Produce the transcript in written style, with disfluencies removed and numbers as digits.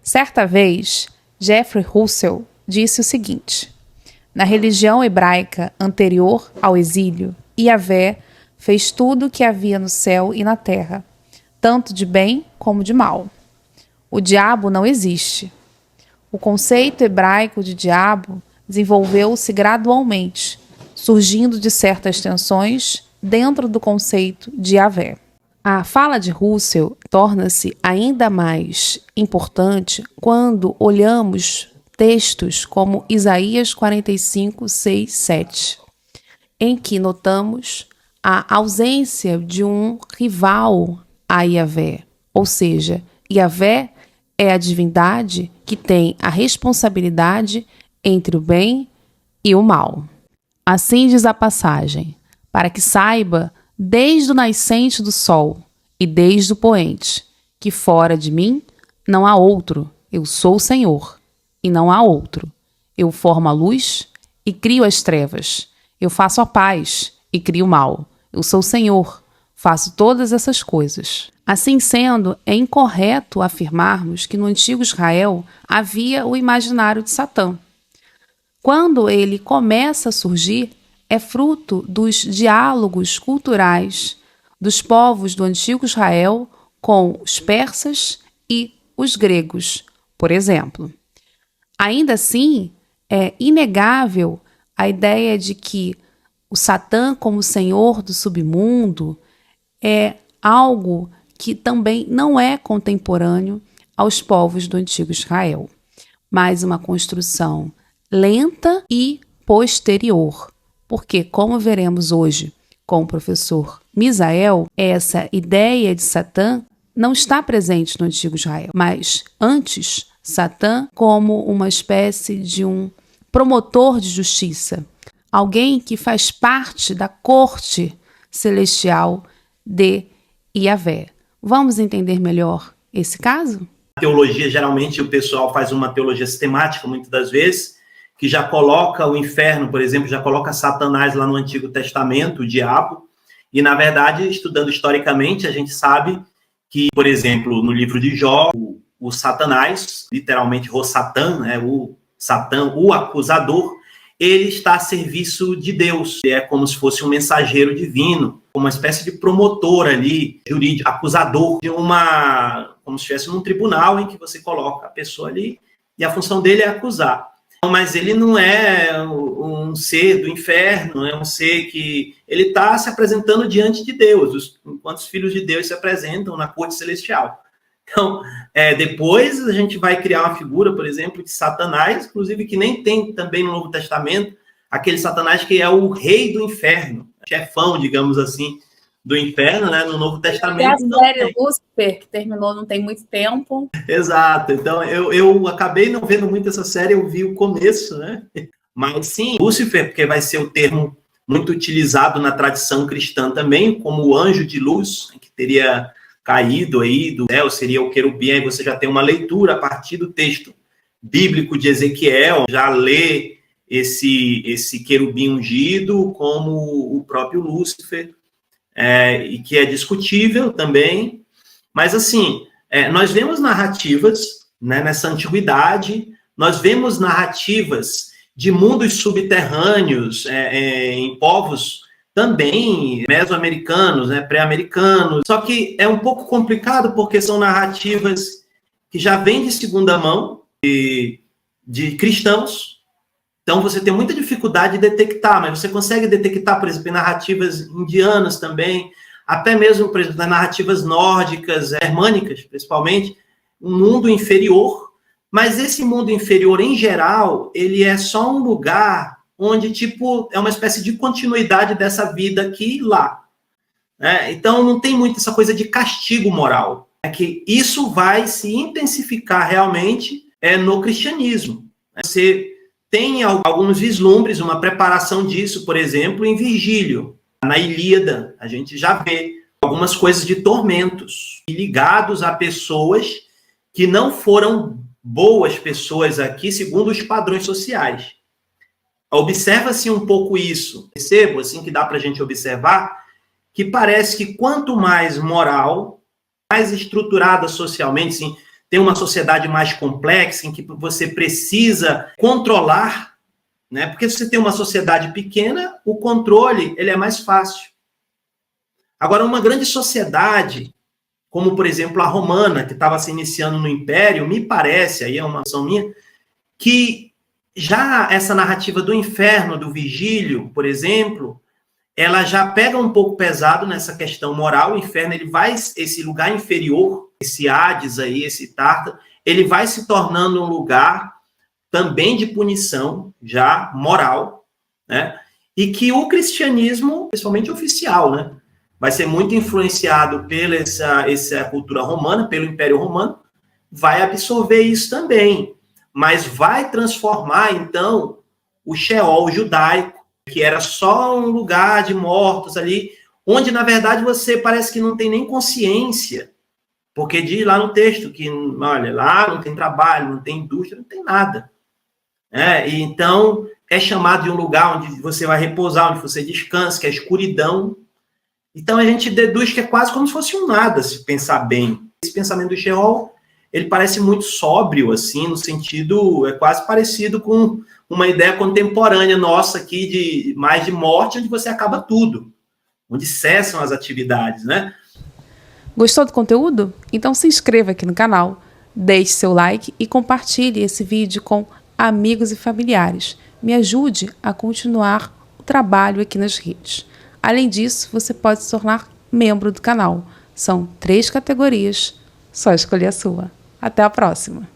Certa vez, Jeffrey Russell disse o seguinte: na religião hebraica anterior ao exílio, Yahvé fez tudo o que havia no céu e na terra, tanto de bem como de mal. O diabo não existe. O conceito hebraico de diabo desenvolveu-se gradualmente, surgindo de certas tensões dentro do conceito de Yahvé. A fala de Russell torna-se ainda mais importante quando olhamos textos como Isaías 45, 6, 7, em que notamos a ausência de um rival a Yahvé, ou seja, Yahvé é a divindade que tem a responsabilidade entre o bem e o mal. Assim diz a passagem, para que saiba desde o nascente do sol e desde o poente, que fora de mim não há outro, eu sou o Senhor, e não há outro. Eu formo a luz e crio as trevas, eu faço a paz e crio o mal. Eu sou o Senhor, faço todas essas coisas. Assim sendo, é incorreto afirmarmos que no antigo Israel havia o imaginário de Satã. Quando ele começa a surgir, é fruto dos diálogos culturais dos povos do antigo Israel com os persas e os gregos, por exemplo. Ainda assim, é inegável a ideia de que o Satã como senhor do submundo é algo que também não é contemporâneo aos povos do antigo Israel, mas uma construção lenta e posterior, porque, como veremos hoje com o professor Misael, essa ideia de Satã não está presente no antigo Israel, mas antes, Satã como uma espécie de um promotor de justiça, alguém que faz parte da corte celestial de Yahvé. Vamos entender melhor esse caso? A teologia, geralmente, o pessoal faz uma teologia sistemática, muitas das vezes, que já coloca o inferno, por exemplo, já coloca Satanás lá no Antigo Testamento, o diabo, e, na verdade, estudando historicamente, a gente sabe que, por exemplo, no livro de Jó, o Satanás, literalmente o Satã, né, o Satã, o acusador, ele está a serviço de Deus, é como se fosse um mensageiro divino, uma espécie de promotor ali, jurídico, acusador, de como se estivesse num tribunal em que você coloca a pessoa ali, e a função dele é acusar. Mas ele não é um ser do inferno, é um ser que ele está se apresentando diante de Deus, enquanto os filhos de Deus se apresentam na corte celestial. Então, depois a gente vai criar uma figura, por exemplo, de Satanás, inclusive que nem tem também no Novo Testamento, aquele Satanás que é o rei do inferno, chefão, digamos assim, do inferno, né? No Novo Testamento. É a série Lúcifer, que terminou não tem muito tempo. Exato. Então, eu acabei não vendo muito essa série, eu vi o começo, né? Mas sim, Lúcifer, porque vai ser o termo muito utilizado na tradição cristã também, como o anjo de luz, que teria caído aí do céu, seria o querubim, aí você já tem uma leitura a partir do texto bíblico de Ezequiel, já lê esse querubim ungido como o próprio Lúcifer, e que é discutível também, mas assim, nós vemos narrativas, né, nessa antiguidade, nós vemos narrativas de mundos subterrâneos em povos também mesoamericanos, né, pré-americanos, só que é um pouco complicado porque são narrativas que já vêm de segunda mão, de cristãos. Então, você tem muita dificuldade de detectar, mas você consegue detectar, por exemplo, em narrativas indianas também, até mesmo, por exemplo, nas narrativas nórdicas, germânicas, principalmente, um mundo inferior, mas esse mundo inferior, em geral, ele é só um lugar onde, tipo, é uma espécie de continuidade dessa vida aqui e lá. Né? Então, não tem muito essa coisa de castigo moral. É que isso vai se intensificar realmente no cristianismo. Você tem alguns vislumbres, uma preparação disso, por exemplo, em Virgílio. Na Ilíada, a gente já vê algumas coisas de tormentos ligados a pessoas que não foram boas pessoas aqui, segundo os padrões sociais. Observa-se um pouco isso. Percebo, assim, que dá para a gente observar, que parece que quanto mais moral, mais estruturada socialmente, sim, tem uma sociedade mais complexa, em que você precisa controlar, né? Porque se você tem uma sociedade pequena, o controle ele é mais fácil. Agora, uma grande sociedade, como, por exemplo, a romana, que estava se iniciando no Império, me parece, aí é uma noção minha, que já essa narrativa do inferno, do Vigílio, por exemplo, ela já pega um pouco pesado nessa questão moral. O inferno, ele vai, esse lugar inferior, esse Hades aí, esse Tártaro, ele vai se tornando um lugar também de punição, já moral, né? E que o cristianismo, principalmente oficial, né, vai ser muito influenciado pela essa cultura romana, pelo Império Romano, vai absorver isso também, mas vai transformar, então, o Sheol judaico, que era só um lugar de mortos ali, onde, na verdade, você parece que não tem nem consciência, porque diz lá no texto que, olha, lá não tem trabalho, não tem indústria, não tem nada. E então, é chamado de um lugar onde você vai repousar, onde você descansa, que é a escuridão. Então, a gente deduz que é quase como se fosse um nada, se pensar bem. Esse pensamento do Sheol, ele parece muito sóbrio, assim, no sentido, é quase parecido com uma ideia contemporânea nossa aqui, de mais de morte, onde você acaba tudo, onde cessam as atividades, né? Gostou do conteúdo? Então se inscreva aqui no canal, deixe seu like e compartilhe esse vídeo com amigos e familiares. Me ajude a continuar o trabalho aqui nas redes. Além disso, você pode se tornar membro do canal. São 3 categorias, só escolher a sua. Até a próxima!